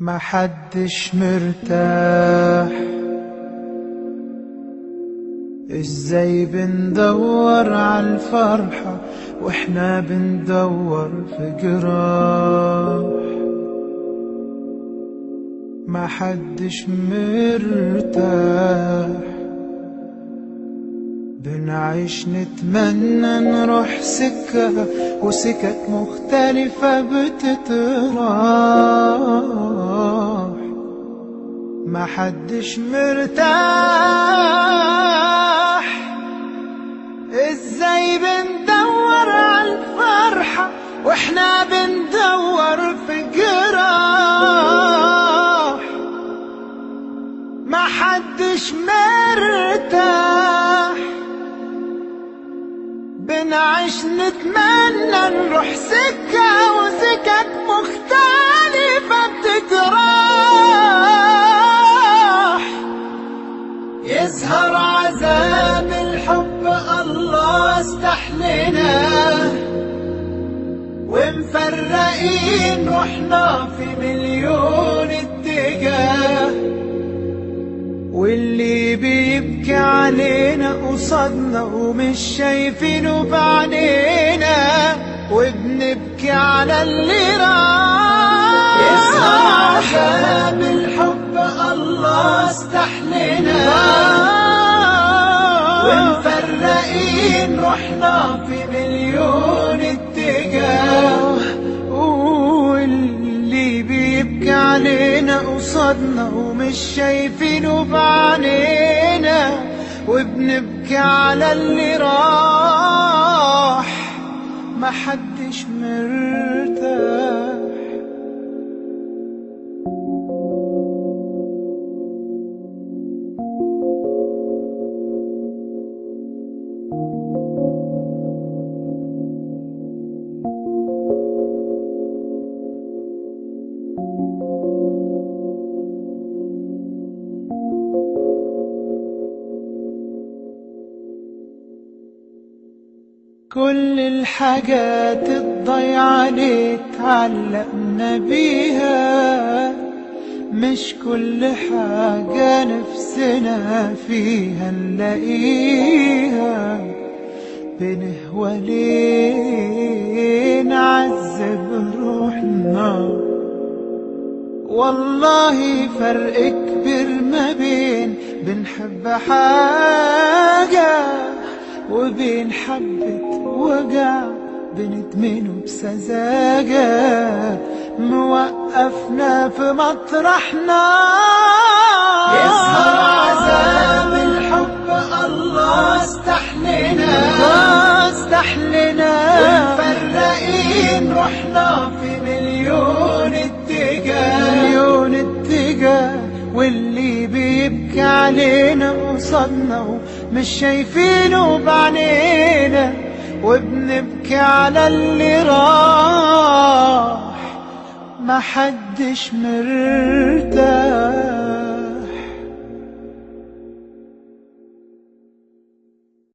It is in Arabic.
ما حدش مرتاح. ازاي بندور عالفرحة واحنا بندور في جراح؟ ما حدش مرتاح. بنعيش نتمنى نروح سكة وسكك مختلفة بتتراح. ما حدش مرتاح. ازاي بندور عالفرحة واحنا بندور في جراح؟ ما حدش مرتاح. بنعيش نتمنى نروح سكة وسكك مختلفة بتتراح. يظهر عذاب الحب الله استحلنا، ومفرقين روحنا في مليون اتجاه. واللي بيبكي علينا قصادنا ومش شايفينه بعينينا، وبنبكي على اللي راح. يظهر عذاب الحب الله استحلنا، ومفرقين روحنا في مليون اتجاه. واللي بيبكي علينا قصادنا ومش شايفينه بعينينا، وبنبكي على اللي راح. ما حدش مرتاح. كل الحاجات الضيعة اللي اتعلقنا بيها، مش كل حاجة نفسنا فيها نلاقيها. بنهوى ليه نعذب روحنا؟ والله فرق كبير ما بين بنحب حاجة وبين حبة وجع بندمنه بسذاجة. موقفنا في مطرحنا. يظهر عذاب الحب الله استحلنا، ومفرقين روحنا في مليون اتجاه. واللي بيبكي علينا قصادنا ومش شايفينه بعينينا، وبنبكي على اللي راح. ما حدش مرتاح.